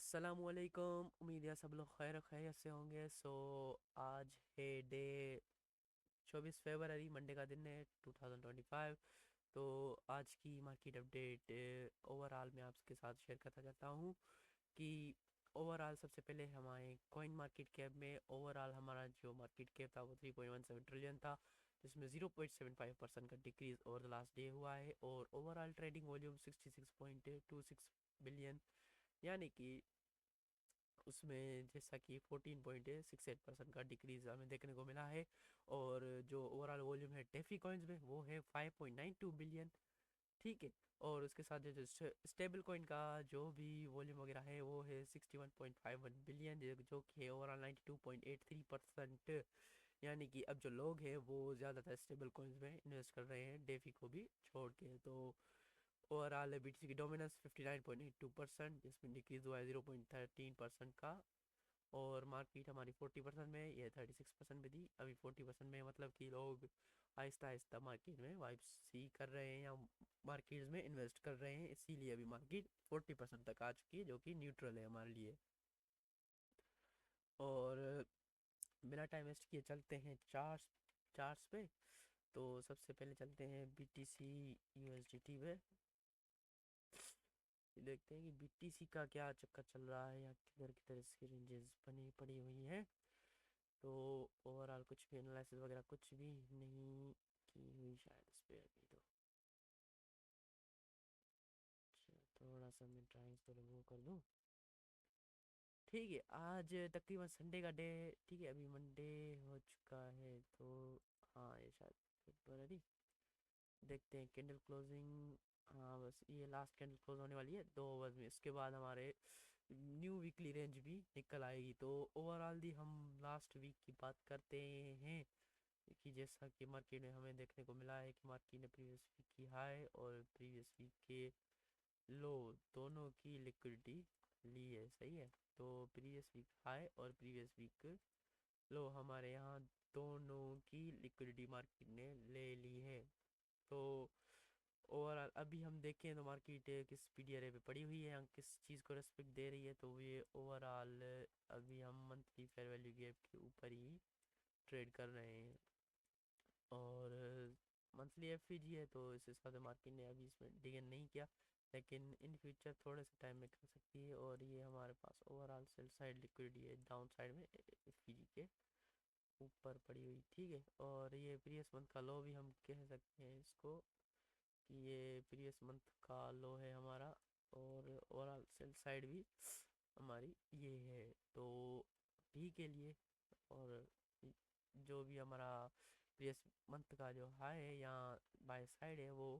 अस्सलामुअलैकुम। उम्मीद है सब लोग खैर खैरियत से होंगे। आज है डे 24 फरवरी, मंडे का दिन है 2025। तो आज की मार्केट अपडेट ओवरऑल मैं आपके साथ शेयर करना चाहता हूँ कि ओवरऑल सबसे पहले हमारे कॉइन मार्केट कैप में ओवरऑल हमारा जो मार्केट कैप था वो 3.17 ट्रिलियन था, जिसमें 0.75% का decrease over the last day हुआ है। और ओवरऑल ट्रेडिंग वॉल्यूम 66.26 बिलियन, यानी कि उसमें जैसा कि 14.68% का डिक्रीज हमें देखने को मिला है। और जो ओवरऑल वॉल्यूम है डेफी कॉइन्स में वो है 5.92 बिलियन। ठीक है। और उसके साथ जो स्टेबल कॉइन का जो भी वॉल्यूम वगैरह है वो है 61.51 बिलियन, जो कि है ओवरऑल 92.83%। यानी कि अब जो लोग हैं वो ज़्यादातर स्टेबल कॉइन्स में इन्वेस्ट कर रहे हैं, डेफी को भी छोड़ के। तो ओवरऑल बीटीसी की डोमिनेंस 59.82%, जिसमें डिक्रीज हुआ है 0.13% का। और मार्केट हमारी 40% में, ये 36% में थी, अभी 40% में, मतलब कि लोग आहिस्ता आहिस्ता मार्केट में वापसी कर रहे हैं या मार्केट में इन्वेस्ट कर रहे हैं, इसीलिए अभी मार्केट 40% तक आ चुकी है, जो कि न्यूट्रल है हमारे लिए। और बिना टाइम वेस्ट किए चलते हैं चार्ट्स चार्ट्स पे। तो सबसे पहले चलते हैं बीटीसी यूएसडीटी पे। देखते हैं कि बीटीसी का क्या चक्कर चल रहा है या किधर किधर इसकी रेंजेस बनी पड़ी हुई हैं। तो ओवरऑल कुछ भी एनालिसिस वगैरह कुछ भी नहीं की हुई शायद इस पे अभी तो। अच्छा, थोड़ा सा मैं ड्राइंग्स तो वो कर दूँ। ठीक है, आज तकरीबन संडे का डे। ठीक है, अभी मंडे हो चुका है तो हाँ, ये शायद फरवरी। देखते हैं कैंडल क्लोजिंग। हाँ, बस ये लास्ट कैंडल क्लोज होने वाली है 2 आवर्स में, इसके बाद हमारे न्यू वीकली रेंज भी निकल आएगी। तो ओवरऑल दी हम लास्ट वीक की बात करते हैं कि जैसा कि मार्केट में हमें देखने को मिला है कि मार्केट ने प्रीवियस वीक की हाई और प्रीवियस वीक के लो दोनों की लिक्विडिटी ली है। सही है। तो प्रीवियस वीक हाई और प्रीवियस वीक लो हमारे यहाँ दोनों की लिक्विडिटी मार्केट ने ले ली है। तो ओवरऑल अभी हम देखें तो मार्केट किस पीडीआरए पे पड़ी हुई है या किस चीज़ को रेस्पेक्ट दे रही है, तो ये ओवरऑल अभी हम मंथली फेयर वैल्यू गैप के ऊपर ही ट्रेड कर रहे हैं। और मंथली एफईजी है तो इस हिसाब से मार्केट ने अभी इसमें डिगन नहीं किया, लेकिन इन फ्यूचर थोड़े से टाइम में कर सकती है। और ये हमारे पास ओवरऑल सेल साइड लिक्विडिटी है डाउन साइड में एफईजी के ऊपर पड़ी हुई। ठीक है। और ये प्रीवियस मंथ का लो भी हम कह सकते हैं इसको कि ये प्रीवियस मंथ का लो है हमारा। और ओवरऑल सेल साइड भी हमारी ये है। तो भी के लिए और जो भी हमारा प्रीवियस मंथ का जो हाई है या बाय साइड है वो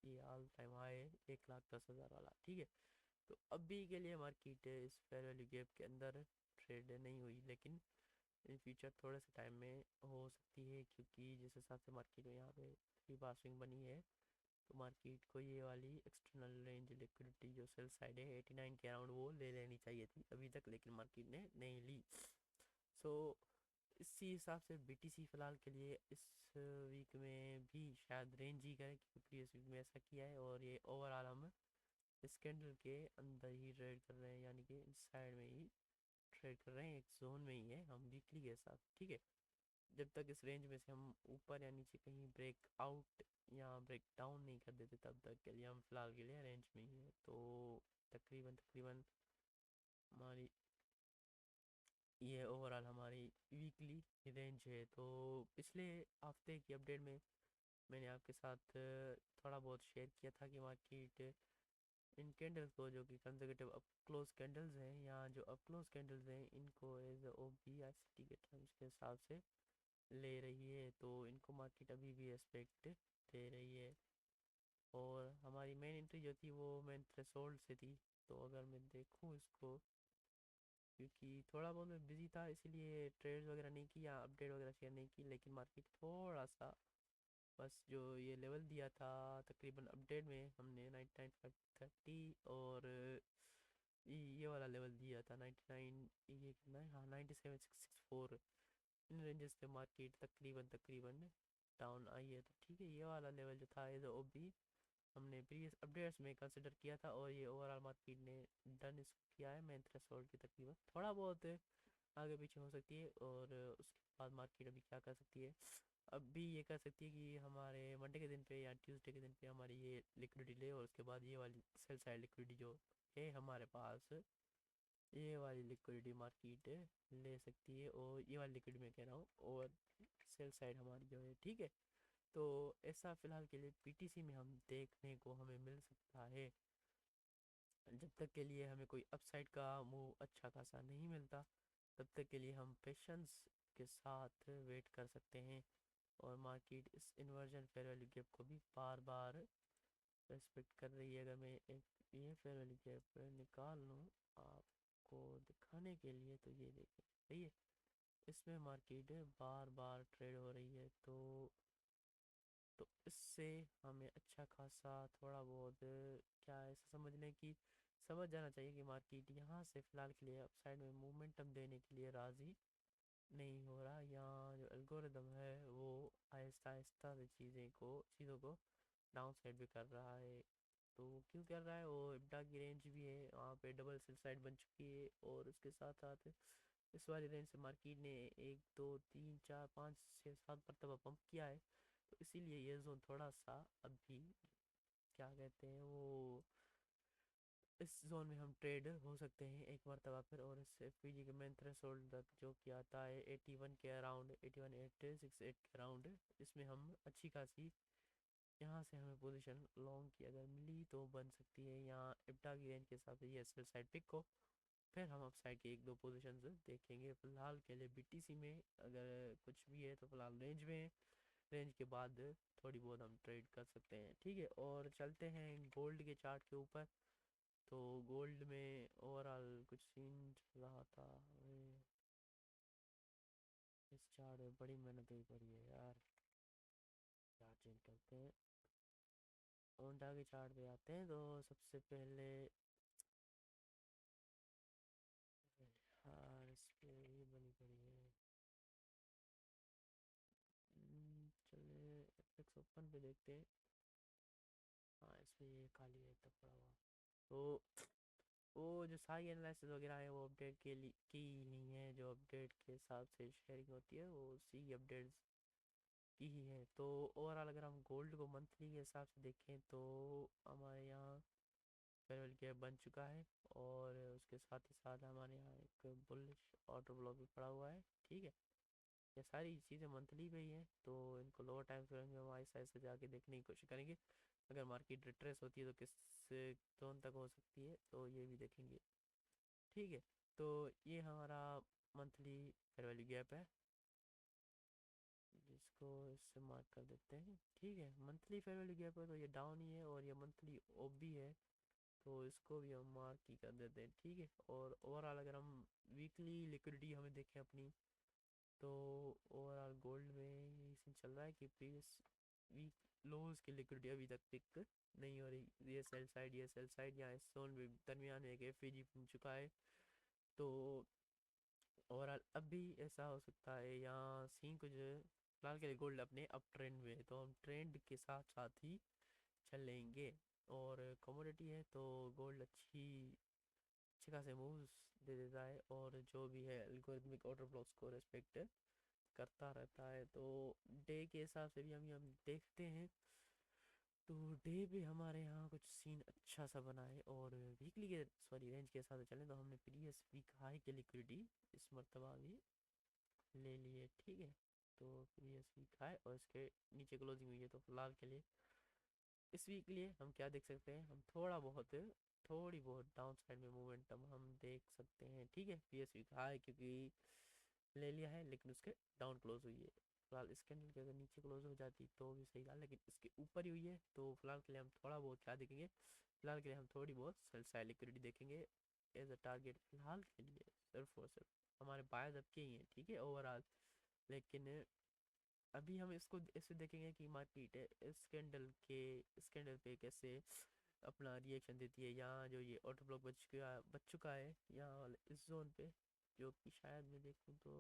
ये ऑल टाइम हाई है 1,10,000 वाला। ठीक है। तो अभी के लिए मार्केट इस फेयर वैल्यू गैप के अंदर ट्रेड नहीं हुई, लेकिन इन फ्यूचर थोड़े से टाइम में हो सकती है, क्योंकि जिस हिसाब से मार्केट में यहाँ पे फ्री पासिंग बनी है तो मार्केट को ये वाली एक्सटर्नल रेंज लिक्विडिटी जो सेल साइड है 89 के अराउंड वो ले लेनी चाहिए थी अभी तक, लेकिन मार्केट ने नहीं ली। सो इसी हिसाब से बीटीसी फिलहाल के लिए इस वीक में भी शायद रेंज ही करे, क्योंकि प्रीवियस वीक में ऐसा किया है। और ये ओवरऑल हम इस कैंडल के अंदर ही ट्रेड कर रहे हैं, यानी कि इस साइड में ही ट्रेड कर रहे हैं, एक जोन में ही है हम वीकली के साथ। ठीक है। जब तक इस रेंज में से हम ऊपर या नीचे कहीं ब्रेक आउट या ब्रेक डाउन नहीं कर देते तब तक के लिए हम फिलहाल के लिए रेंज में ही है। तो तकरीबन तकरीबन हमारी ये ओवरऑल हमारी वीकली रेंज है। तो पिछले हफ्ते की अपडेट में मैंने आपके साथ थोड़ा बहुत शेयर किया था कि मार्केट इन कैंडल्स को, जो कि कंजर्वेटिव अप क्लोज कैंडल्स हैं या जो अप क्लोज कैंडल्स हैं, इनको as O B I C T के टर्म्स के हिसाब से ले रही है। तो इनको मार्केट अभी भी रेस्पेक्ट दे रही है। और हमारी मेन एंट्री जो थी वो मेन थ्रेशोल्ड से थी। तो अगर मैं देखूँ इसको, क्योंकि थोड़ा बहुत मैं बिजी था इसलिए ट्रेड्स वगैरह नहीं की या अपडेट वगैरह शेयर नहीं की, लेकिन मार्केट थोड़ा सा बस जो ये लेवल दिया था तकरीबन अपडेट में हमने 99,530, और ये वाला लेवल दिया था 99, ये कितना है, हाँ 97,664। इन रेंजेस पे मार्केट तकरीबन तकरीबन डाउन आई है। तो ठीक है, ये वाला लेवल जो था एज ओ बी हमने प्रीवियस अपडेट्स में कंसिडर किया था, और ये ओवरऑल मार्केट ने डन इसको किया है मेन थ्रेशोल्ड की तकरीबन। थोड़ा बहुत आगे पीछे हो सकती है, और उसके बाद मार्केट अभी क्या कर सकती है, अब भी ये कर सकती है कि हमारे मंडे के दिन पे या ट्यूसडे के दिन पे हमारी ये लिक्विडिटी ले, और उसके बाद ये वाली सेल साइड लिक्विडिटी जो है हमारे पास, ये वाली लिक्विडिटी मार्केट ले सकती है। और ये वाली लिक्विडिटी मैं कह रहा हूँ, और सेल साइड हमारी जो है, ठीक है। तो ऐसा फिलहाल के लिए पीटीसी में हम देखने को हमें मिल सकता है, जब तक के लिए हमें कोई अपसाइड का मूव अच्छा खासा नहीं मिलता, तब तक के लिए हम पेशेंस के साथ वेट कर सकते हैं। और मार्केट इस इन्वर्जन फेयर वैल्यू गैप को भी बार बार रेस्पेक्ट कर रही है। अगर मैं एक ये फेयर वैल्यू गैप निकाल लूँ आपको दिखाने के लिए, तो ये देखें, सही है, इसमें मार्केट बार बार ट्रेड हो रही है। तो इससे हमें अच्छा खासा थोड़ा बहुत क्या है, ऐसा समझने की समझ जाना चाहिए कि मार्केट यहाँ से फ़िलहाल के लिए अपसाइड में मोमेंटम देने के लिए राज़ी नहीं हो रहा। यहाँ जो एल्गोरिदम है वो आहिस्ता आहिस्ता से चीज़ों को डाउन साइड भी कर रहा है। तो वो क्यों कर रहा है, वो इब्डा की रेंज भी है वहाँ पे डबल सेल साइड बन चुकी है, और उसके साथ साथ इस वाली रेंज से मार्केट ने 1 2 3 4 5 6 7 मरतबा पंप किया है। तो इसीलिए ये जोन थोड़ा सा अभी क्या कहते हैं वो, इस जोन में हम ट्रेड हो सकते हैं एक मरतबा फिर। और इस एफपीजी के मेन थ्रेशोल्ड तक जो कि आता है 81 के अराउंड, 81.868 के अराउंड, इसमें हम अच्छी खासी यहाँ से हमें पोजीशन लॉन्ग की अगर मिली तो बन सकती है। यहाँ इप्टा की रेंज के हिसाब से ये सेल साइड पिक को, फिर हम अप साइड के 1 2 पोजीशन देखेंगे। फिलहाल के लिए बीटीसी में अगर कुछ भी है तो फिलहाल रेंज में, रेंज के बाद थोड़ी बहुत हम ट्रेड कर सकते हैं, ठीक है। और चलते हैं गोल्ड के चार्ट के ऊपर। तो गोल्ड में ओवरऑल कुछ सीन चल रहा था। इस चार्ट में बड़ी मेहनत हुई पड़ी है यार। चार्ट चेंज करते हैं, ओंडा के चार्ट पे आते हैं। तो सबसे पहले यार इस पे ये बनी पड़ी है, चले एफएक्स ओपन पे देखते हैं। हाँ इसमें ये खाली है तब पड़ा हुआ। तो वो जो सारी एनालिसिस वगैरह है वो अपडेट के लिए की ही नहीं है, जो अपडेट के हिसाब से शेयरिंग होती है वो उसी अपडेट्स की ही है। तो ओवरऑल अगर हम गोल्ड को मंथली के हिसाब से देखें तो हमारे यहाँ फेयरवेल गैप बन चुका है, और उसके साथ ही साथ हमारे यहाँ एक बुलिश ऑर्डर ब्लॉक भी पड़ा हुआ है, ठीक है। ये सारी चीज़ें मंथली पे ही हैं, तो इनको लोअर टाइम फ्रेम में हम आहिस्ता आहिस्ता जाके देखने की कोशिश करेंगे। अगर मार्केट रिट्रेस होती है तो किस जोन तक हो सकती है, तो ये भी देखेंगे, ठीक है। तो ये हमारा मंथली फेयर वैल्यू गैप है, जिसको इससे मार्क कर देते हैं, ठीक है। मंथली फेयर वैल्यू गैप है तो ये डाउन ही है, और ये मंथली ओप भी है, तो इसको भी हम मार्क ही कर देते हैं, ठीक है। और ओवरऑल अगर हम वीकली लिक्विडिटी हमें देखें अपनी, तो ओवरऑल गोल्ड में यही सीन चल रहा है कि प्रीवियस वीक लोज की लिक्विडिटी अभी तक पिक नहीं हो रही। ये सेल साइड यहाँ इस जोन में दरमियान में एक एफईजी बन चुका है। तो ओवरऑल अब भी ऐसा हो सकता है यहाँ सीन कुछ फिलहाल के लिए गोल्ड अपने अप ट्रेंड में है, तो हम ट्रेंड के साथ साथ ही चलेंगे। और कमोडिटी है तो गोल्ड अच्छे खासे मूव्स दे देता है, और जो भी है एल्गोरिथमिक ऑर्डर ब्लॉक्स को रिस्पेक्ट करता रहता है। तो डे के हिसाब से भी हम देखते हैं, तो डे पे हमारे यहाँ कुछ सीन अच्छा सा बना है। और वीकली के सॉरी रेंज के हिसाब से चलें तो हमने प्रीवियस वीक हाई की लिक्विडिटी इस मरतबा भी ले ली है, ठीक है। तो प्रीवियस वीक हाई और इसके नीचे क्लोजिंग हुई है। तो फिलहाल के लिए इस वीक के लिए हम क्या देख सकते हैं, हम थोड़ी बहुत डाउन साइड में मोमेंटम हम देख सकते हैं, ठीक है। प्रीवियस वीक हाई क्योंकि ले लिया है, लेकिन उसके डाउन क्लोज हुई है। फिलहाल इस कैंडल के अगर नीचे क्लोज हो जाती तो भी सही था, लेकिन इसके ऊपर ही हुई है। तो फिलहाल के लिए हम थोड़ा बहुत क्या देखेंगे, फिलहाल के लिए हम थोड़ी बहुत सेल साइड लिक्विडिटी देखेंगे एज अ टारगेट फिलहाल के लिए। सिर्फ और सिर्फ हमारे बायर्स अब के ही हैं, ठीक है, ओवरऑल। लेकिन अभी हम इसको ऐसे देखेंगे कि मार्केट इस कैंडल पे कैसे अपना रिएक्शन देती है। यहाँ जो ये ऑटो ब्लॉक बच चुका है यहाँ वाले इस जोन पे, जो कि शायद मैं देखूँ तो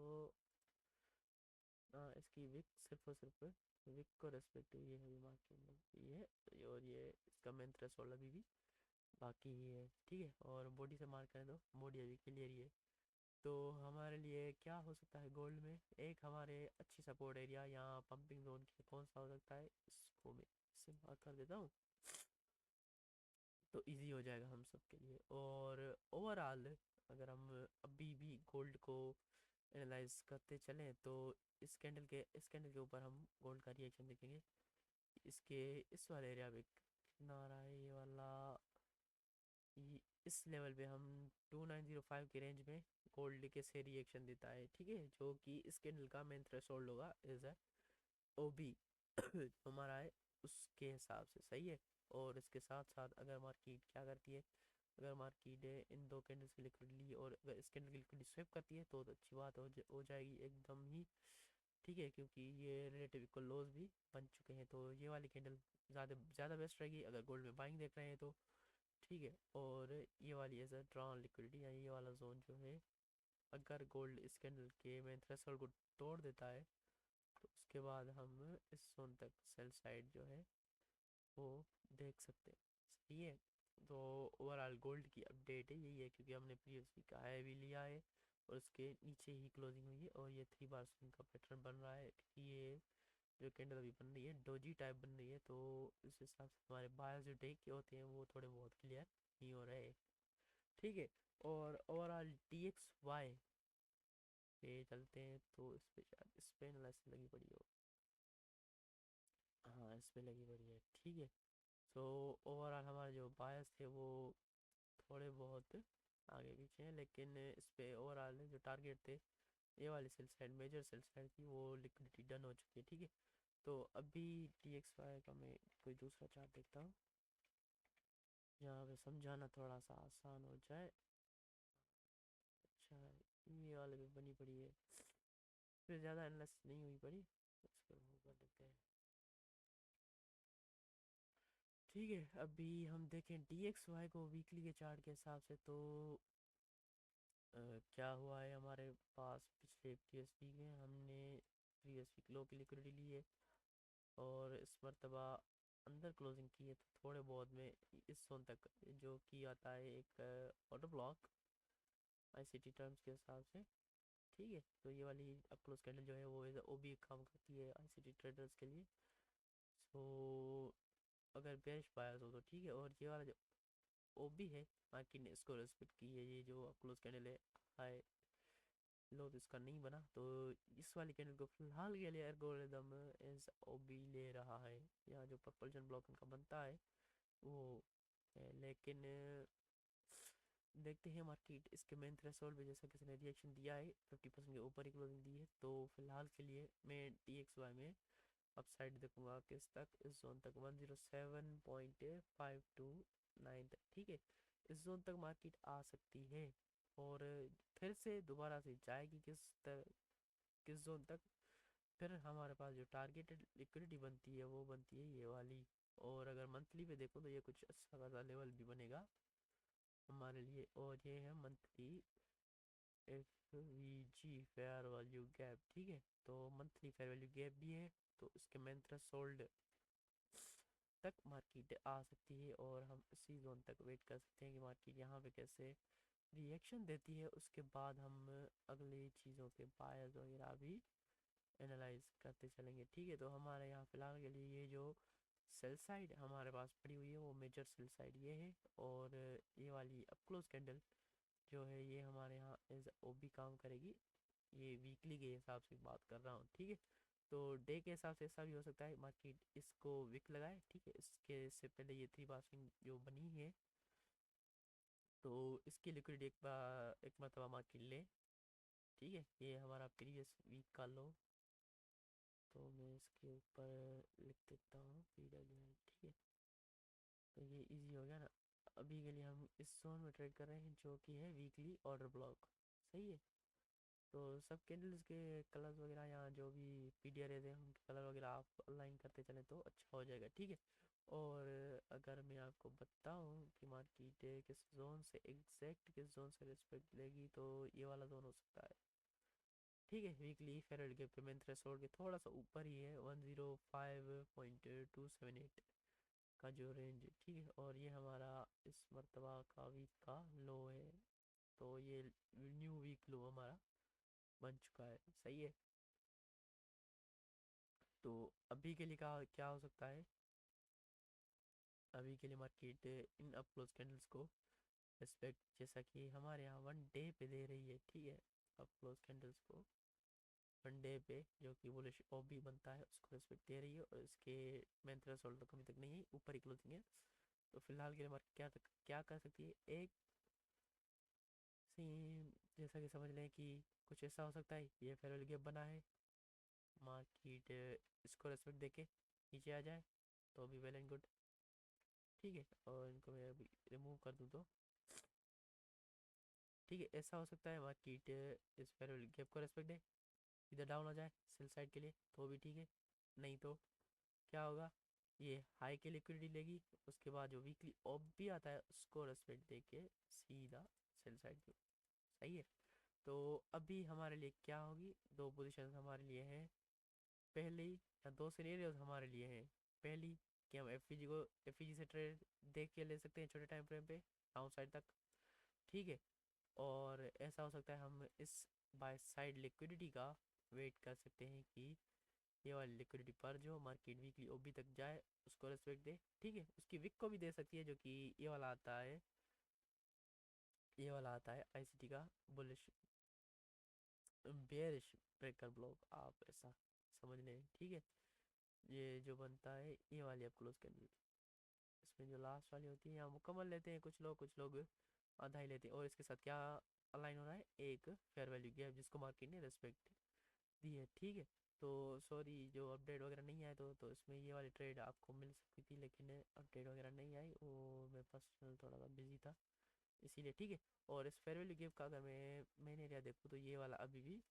इसकी विक सिर्फ और सिर्फ विक को रेस्पेक्ट ये है मार्केट ये है, और ये इसका मेन थ्रेशोल्ड अभी भी बाकी ही है, ठीक है। और बॉडी से मार्क करें तो बॉडी अभी क्लियर ही है। तो हमारे लिए क्या हो सकता है गोल्ड में, एक हमारे अच्छी सपोर्ट एरिया यहाँ पंपिंग जोन के कौन सा हो सकता है, इसको मैं इससे मार्क कर देता हूँ, तो इजी हो जाएगा हम सब के लिए। और ओवरऑल अगर हम अभी भी गोल्ड को एनालाइज करते चलें तो इस कैंडल के ऊपर हम गोल्ड का रिएक्शन देखेंगे। इसके इस वाले एरिया पे कितना आ रहा है ये वाला, इस लेवल पे हम 2905 के रेंज में गोल्ड के से रिएक्शन देता है, ठीक है, जो कि इस कैंडल का मेन थ्रेशोल्ड होगा इज है ओ बी हमारा है उसके हिसाब से, सही है। और इसके साथ साथ अगर मार्केट क्या करती है, अगर मार्केट इन दो कैंडल्स की लिक्विडिटी और अगर इस कैंडल की लिक्विडिटी स्विप करती है तो अच्छी बात हो जाएगी एकदम ही, ठीक है, क्योंकि ये रिलेटिव इक्वल लोज भी बन चुके हैं। तो ये वाली कैंडल ज़्यादा ज़्यादा बेस्ट रहेगी अगर गोल्ड में बाइंग देख रहे हैं तो, ठीक है। और ये वाली एज अ ड्रॉन लिक्विडिटी या ये वाला जोन जो है, अगर गोल्ड इस कैंडल के में थ्रेशोल्ड को तोड़ देता है तो उसके बाद हम इस जोन तक सेल साइड जो है वो देख सकते हैं, सही है। तो ओवरऑल गोल्ड की अपडेट है यही है, क्योंकि हमने प्रीवियस वीक हाई भी लिया है और उसके नीचे ही क्लोजिंग हुई है, और ये 3 बार स्विंग का पैटर्न बन रहा है, क्योंकि ये जो कैंडल अभी बन रही है डोजी टाइप बन रही है, तो इस हिसाब से हमारे बायर्स जो डे के होते हैं वो थोड़े बहुत क्लियर नहीं हो रहे, ठीक है। और ओवरऑल टी एक्स वाई पे चलते हैं तो इस पे शायद इस पे एनालिसिस लगी पड़ी हो, हाँ इस पे लगी पड़ी है, ठीक है। तो ओवरऑल हमारे जो बायर्स थे वो थोड़े बहुत आगे पीछे हैं, लेकिन इस पे ओवरऑल जो टारगेट थे ये वाली sell side major sell side की वो लिक्विडिटी डन हो चुकी है, ठीक है। तो अभी टी एक्स वाई का मैं कोई दूसरा चार्ट देखता हूँ जहाँ पे समझाना थोड़ा सा आसान हो जाए। अच्छा, ये वाले पे बनी पड़ी है, फिर ज़्यादा एनालिसिस नहीं हुई पड़ी, इसको वो कर देते हैं, ठीक है। अभी हम देखें डी एक्स वाई को वीकली के चार्ट के हिसाब से तो क्या हुआ है हमारे पास पिछले प्रीवियस वीक में हमने प्रीवियस वीक लो की लिक्विडिटी ली है और इस मरतबा अंदर क्लोजिंग की है, तो थोड़े बहुत में इस जोन तक जो कि आता है एक ऑर्डर ब्लॉक आईसीटी टर्म्स के हिसाब से, ठीक है। तो ये वाली अब क्लोज कैंडल जो है वो एज ओ बी काम करती है आईसीटी ट्रेडर्स के लिए। सो अगर बेरिश बायर्स हो तो ठीक है, और ये वाला जो ओ बी है मार्केट ने इसको रेस्पेक्ट की है, ये जो क्लोज कैंडल है हाई लो तो इसका नहीं बना, तो इस वाली कैंडल को फिलहाल के लिए एल्गोरिदम एज ओ बी ले रहा है, यहाँ जो परपल्शन ब्लॉक इनका बनता है वो है। लेकिन देखते हैं मार्केट इसके मेन थ्रेशोल्ड पे जैसा किसी ने रिएक्शन दिया है 50% के ऊपर ही क्लोजिंग दी है, तो फिलहाल के लिए मैं टी एक्स वाई में अपसाइड देखूंगा किस तक, इस जोन तक 107.529 तक, ठीक है। इस जोन तक मार्केट आ सकती है और फिर से दोबारा से जाएगी किस जोन तक, फिर हमारे पास जो टारगेटेड लिक्विडिटी बनती है वो बनती है ये वाली। और अगर मंथली पे देखो तो ये कुछ अच्छा खासा लेवल भी बनेगा हमारे लिए, और ये है monthly F we ji fair value gap, ठीक है। तो मंथली फेयर वैल्यू गैप भी है, तो इसके मेन थ्रेशोल्ड तक मार्केट आ सकती है और हम इसी जोन तक वेट कर सकते हैं कि मार्केट यहाँ पे कैसे रिएक्शन देती है, उसके बाद हम अगली चीज़ों के बायर्स वगैरह भी एनालाइज करते चलेंगे, ठीक है। तो हमारे यहाँ फ़िलहाल के लिए ये जो सेल साइड हमारे पास पड़ी हुई है वो मेजर सेल साइड ये है, और ये वाली अप क्लोज कैंडल जो है ये हमारे यहाँ एज ओ बी काम करेगी, ये वीकली के हिसाब से बात कर रहा हूँ, ठीक है। तो डे के हिसाब से ऐसा भी हो सकता है मार्केट इसको विक लगाए, ठीक है, इसके से पहले ये 3 बार जो बनी है तो इसकी लिक्विडिटी एक मरतबा मार्केट ले, ठीक है। ये हमारा प्रीवियस वीक का लो, तो मैं इसके ऊपर लिख देता हूँ पी डब्ल्यू एल, ठीक है। तो ये इजी हो गया ना। अभी के लिए हम इस जोन में ट्रेड कर रहे हैं जो कि है वीकली ऑर्डर ब्लॉक, सही है। तो सब कैंडल्स के कलर्स वगैरह यहाँ जो भी पीडीआर है उनके कलर वगैरह आप अलाइन करते चलें तो अच्छा हो जाएगा, ठीक है। और अगर मैं आपको बताऊं कि मार्केट किस जोन से एग्जैक्ट किस जोन से रिस्पेक्ट लेगी तो ये वाला जोन हो सकता है, ठीक है। Weekly farewell give payment threshold के थोड़ा सा ऊपर ही है, 105.278 का जो रेंज, ठीक है। और ये हमारा इस मर्तबा का वीक का लो है, तो ये न्यू वीक लो हमारा बन चुका है, सही है। तो अभी के लिए क्या क्या हो सकता है, अभी के लिए मार्केट इन अपक्लोज कैंडल्स को रिस्पेक्ट, जैसा कि हमारे यहाँ वन डे पे दे रही है, ठीक है। अपक्लोज कैंडल्स को वन डे पे जो कि बुलिश ओबी बनता है उसको रिस्पेक्ट दे रही है, और इसके मेन थ्रेशोल्ड तो कभी तक नहीं है, ऊपर ही क्लोजिंग है। तो फिलहाल के लिए मार्केट क्या कर सकती है, एक सीन जैसा कि समझ लें कि कुछ ऐसा हो सकता है, ये फेयरवेल गैप बना है, मार्केट इसको रेस्पेक्ट देके नीचे आ जाए तो भी वेल एंड गुड, ठीक है। और इनको मैं अभी रिमूव कर दूँ तो ठीक है। ऐसा हो सकता है मार्केट इस फेयरवेल गैप को रेस्पेक्ट दे, इधर डाउन हो जाए सेल साइड के लिए तो भी ठीक है। नहीं तो क्या होगा, ये हाई के लिक्विडिटी लेगी, उसके बाद जो वीकली ऑफ भी आता है उसको रेस्पेक्ट दे के सीधा सेल साइड पे, सही है। तो अभी हमारे लिए क्या होगी, दो पोजीशन हमारे लिए हैं, पहली या दो सिनेरियोज हमारे लिए हैं। पहली कि हम एफ को एफ से ट्रेड देख के ले सकते हैं छोटे टाइम फ्रेम पे डाउन साइड तक, ठीक है। और ऐसा हो सकता है हम इस बाय साइड लिक्विडिटी का वेट कर सकते हैं कि ये वाली लिक्विडिटी पर जो मार्केट वीकली ओबी तक जाए उसको रेस्पेक्ट दे, ठीक है। उसकी विक को भी दे सकती है, जो कि ये वाला आता है, ये वाला आता है आईसीटी का बुलिश बेयरिश ब्रेकर ब्लॉक, आप ऐसा समझ लें, ठीक है। ये जो बनता है ये वाली आप क्लोज कैंडल, इसमें जो लास्ट वाली होती है यहाँ मुकम्मल लेते हैं कुछ लोग आधा ही लेते हैं, और इसके साथ क्या अलाइन हो रहा है, एक फेयर वैल्यू गैप जिसको मार्केट ने रेस्पेक्ट दी है, ठीक है। तो सॉरी जो अपडेट वगैरह नहीं आया तो इसमें ये वाली ट्रेड आपको मिल सकती थी, लेकिन अपडेट वगैरह नहीं आई, वो मैं पर्सनल थोड़ा सा बिजी था इसीलिए, ठीक है। और इस फेयर वैल्यू गिव का अगर मैं मेन एरिया देखूँ तो ये वाला अभी भी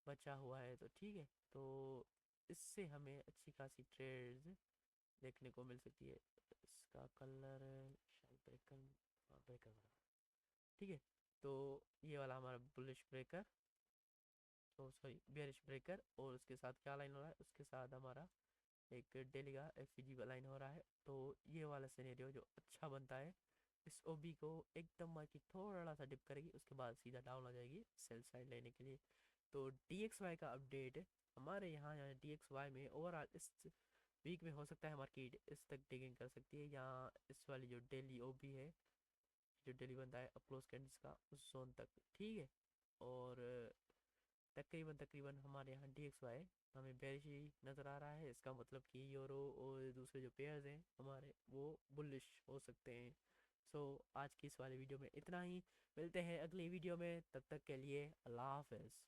बचा हुआ है, तो ठीक है। तो इससे हमें अच्छी खासी ट्रेड्स देखने को मिल सकती है। इसका कलर शायद ब्रेकर, हाँ ब्रेकर वाला, ठीक है। तो ये वाला हमारा बुलिश ब्रेकर, तो सॉरी बेयरिश ब्रेकर, और उसके साथ क्या लाइन हो रहा है, उसके साथ हमारा एक डेली का एफ लाइन हो रहा है। तो ये वाला सिनेरियो जो अच्छा बनता है, इस ओबी को एकदम मार्केट थोड़ा सा डिप करेगी, उसके बाद सीधा डाउन आ जाएगी सेल साइड लेने के लिए। तो डी एक्स वाई का अपडेट हमारे यहाँ डी एक्स वाई में ओवरऑल इस वीक में हो सकता है मार्केट इस तक डिगिंग कर सकती है, या इस वाली जो डेली ओबी है, जो डेली बनता है अपक्लोज कैंडल्स का, उस जोन तक, ठीक है। और तकरीबन हमारे यहाँ डी एक्स वाई हमें बेरिश ही नज़र आ रहा है, इसका मतलब कि यूरो और दूसरे जो पेयर्स हैं हमारे वो बुलिश हो सकते हैं। सो आज की इस वाले वीडियो में इतना ही, मिलते हैं अगली वीडियो में, तब तक के लिए अल्लाह हाफ़िज़।